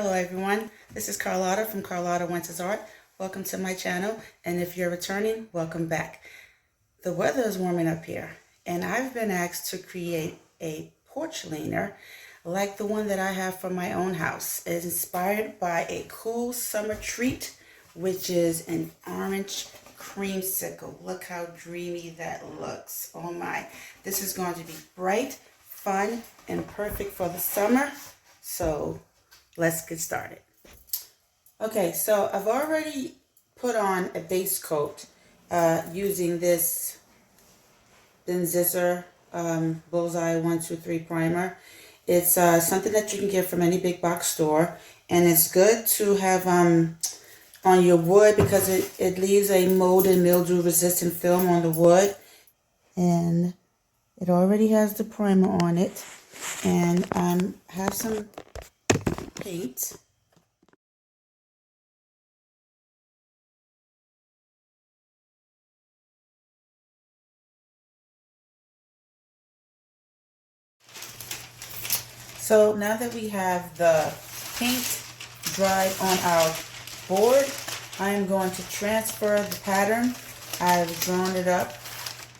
Hello everyone, this is Carlotta from Carlotta Winters Art. Welcome to my channel, and if you're returning, welcome back. The weather is warming up here, and I've been asked to create a porch leaner like the one that I have for my own house. It's inspired by a cool summer treat, which is an orange creamsicle. Look how dreamy that looks. Oh my. This is going to be bright, fun, and perfect for the summer. So let's get started. Okay, so I've already put on a base coat using this Zinsser Bullseye 123 primer. It's something that you can get from any big box store, and it's good to have on your wood because it leaves a mold and mildew resistant film on the wood, and it already has the primer on it, and have some paint. So now that we have the paint dried on our board, I am going to transfer the pattern. I've drawn it up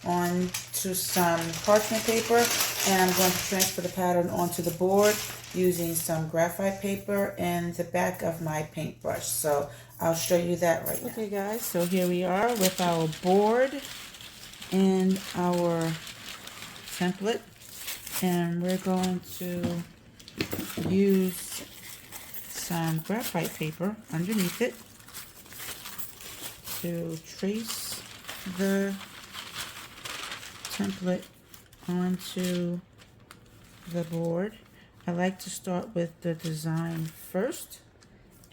onto some parchment paper, and I'm going to transfer the pattern onto the board using some graphite paper and the back of my paintbrush. So I'll show you that right now. Okay guys, so here we are with our board and our template, and we're going to use some graphite paper underneath it to trace the template onto the board. I like to start with the design first,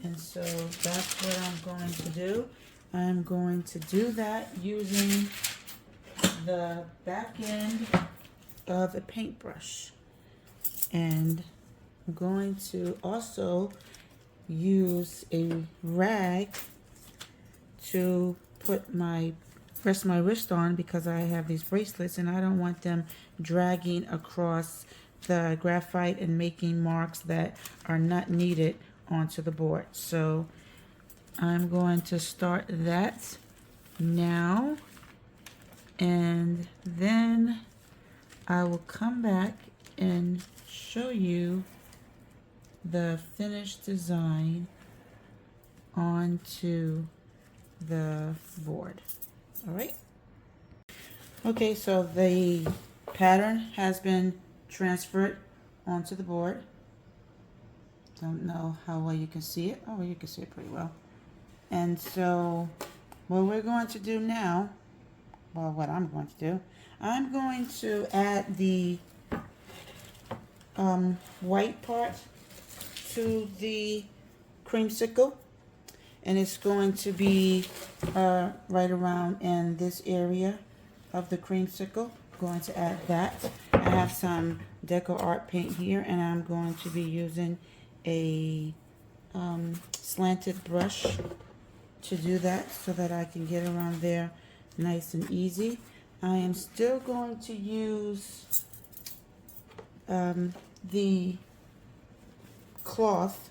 and so that's what I'm going to do. I'm going to do that using the back end of a paintbrush, and I'm going to also use a rag to rest my wrist on because I have these bracelets and I don't want them dragging across the graphite and making marks that are not needed onto the board. So I'm going to start that now, and then I will come back and show you the finished design onto the board. All right. Okay, so the pattern has been transferred onto the board. Don't know how well you can see it. Oh, well, you can see it pretty well. And so what we're going to do now, well, what I'm going to do, I'm going to add the white part to the creamsicle, and it's going to be right around in this area of the creamsicle. I'm going to add that. I have some Deco Art paint here, and I'm going to be using a slanted brush to do that so that I can get around there nice and easy. I am still going to use the cloth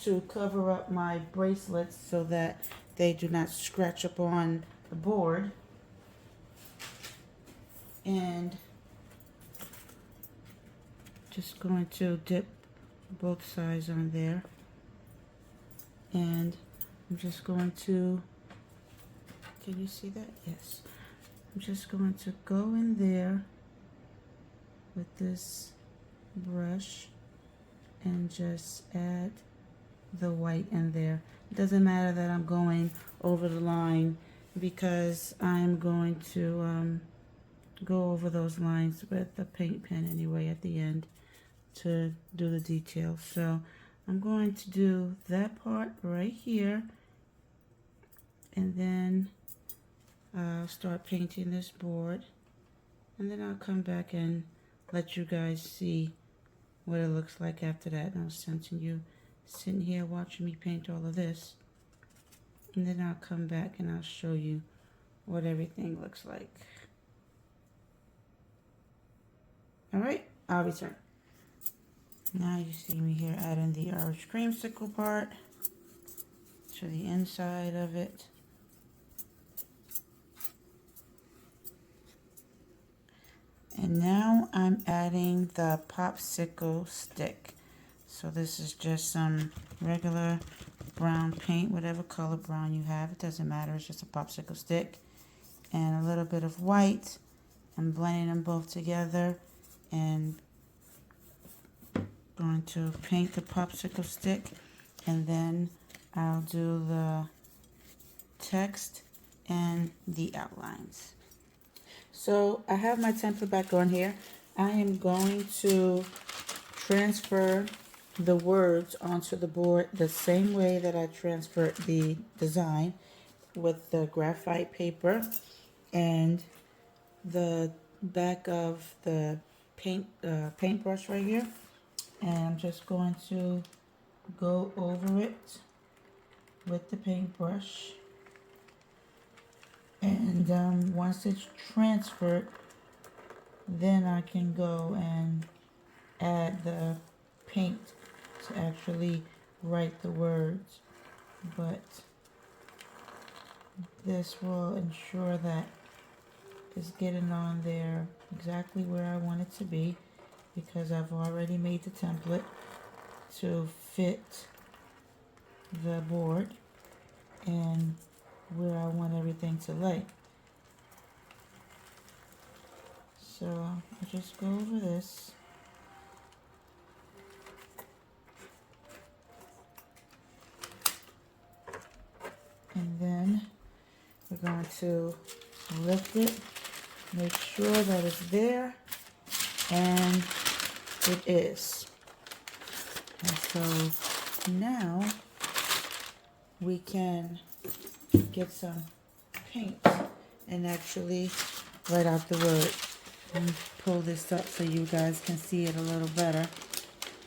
to cover up my bracelets so that they do not scratch up on the board, and just going to dip both sides on there, and I'm just going to, can you see that? Yes. I'm just going to go in there with this brush and just add the white in there. It doesn't matter that I'm going over the line because I'm going to go over those lines with the paint pen anyway at the end to do the details. So I'm going to do that part right here, and then I'll start painting this board, and then I'll come back and let you guys see what it looks like after that. And I'll send you sitting here watching me paint all of this, and then I'll come back and I'll show you what everything looks like. All right, I'll return. Now you see me here adding the orange creamsicle part to the inside of it. And now I'm adding the popsicle stick. So this is just some regular brown paint, whatever color brown you have. It doesn't matter, it's just a popsicle stick. And a little bit of white. I'm blending them both together and going to paint the popsicle stick, and then I'll do the text and the outlines. So I have my template back on here. I am going to transfer the words onto the board the same way that I transferred the design, with the graphite paper and the back of the paintbrush right here. And I'm just going to go over it with the paintbrush. And once it's transferred, then I can go and add the paint to actually write the words. But this will ensure that it's getting on there exactly where I want it to be, because I've already made the template to fit the board and where I want everything to lay. So I'll just go over this. And then we're going to lift it, make sure that it's there, and it is. And so now we can get some paint and actually write out the word. Let me pull this up so you guys can see it a little better.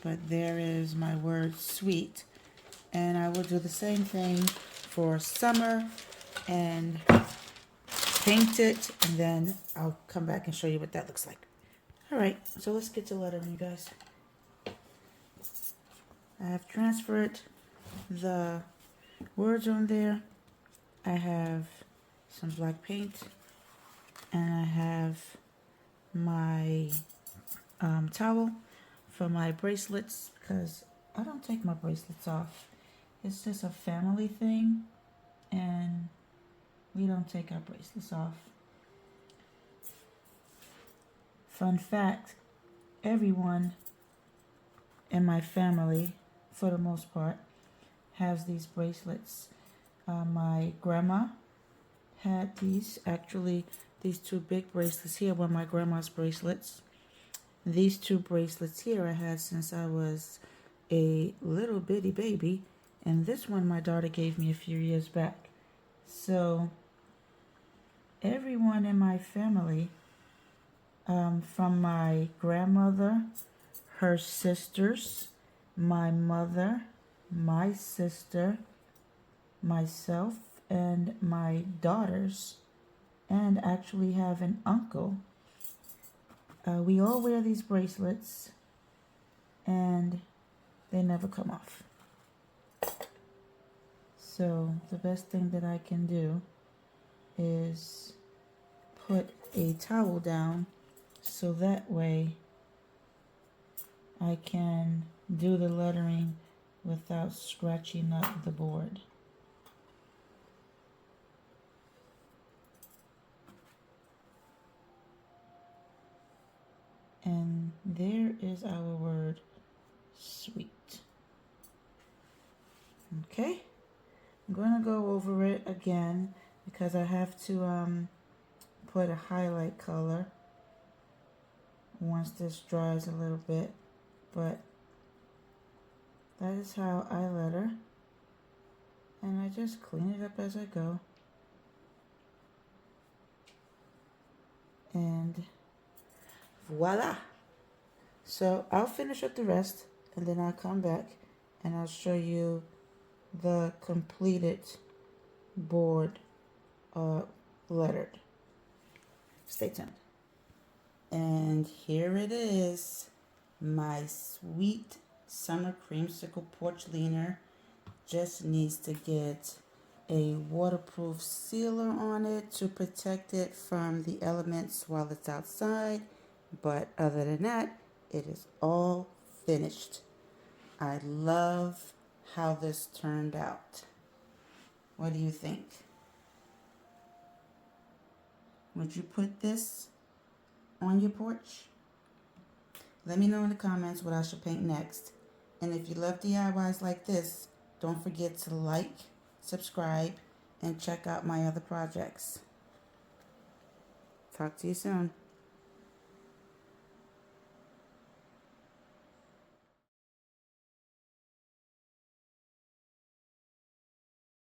But there is my word sweet. And I will do the same thing for summer and paint it, and then I'll come back and show you what that looks like. Alright, so let's get to lettering, you guys. I have transferred the words on there. I have some black paint, and I have my towel for my bracelets, because I don't take my bracelets off. It's just a family thing, and we don't take our bracelets off. Fun fact, everyone in my family, for the most part, has these bracelets. My grandma had these. Actually, these two big bracelets here were my grandma's bracelets. These two bracelets here I had since I was a little bitty baby. And this one my daughter gave me a few years back. So everyone in my family, from my grandmother, her sisters, my mother, my sister, myself, and my daughters, and actually have an uncle. We all wear these bracelets, and they never come off. So the best thing that I can do is put a towel down, so that way I can do the lettering without scratching up the board. And there is our word sweet. Okay, I'm going to go over it again because I have to put a highlight color once this dries a little bit, but that is how I letter, and I just clean it up as I go. And voila! So I'll finish up the rest, and then I'll come back and I'll show you the completed board lettered. Stay tuned. And here it is, My sweet summer creamsicle porch leaner just needs to get a waterproof sealer on it to protect it from the elements while it's outside. But other than that, it is all finished. I love how this turned out. What do you think? Would you put this on your porch? Let me know in the comments what I should paint next. And if you love DIYs like this, don't forget to like, subscribe, and check out my other projects. Talk to you soon.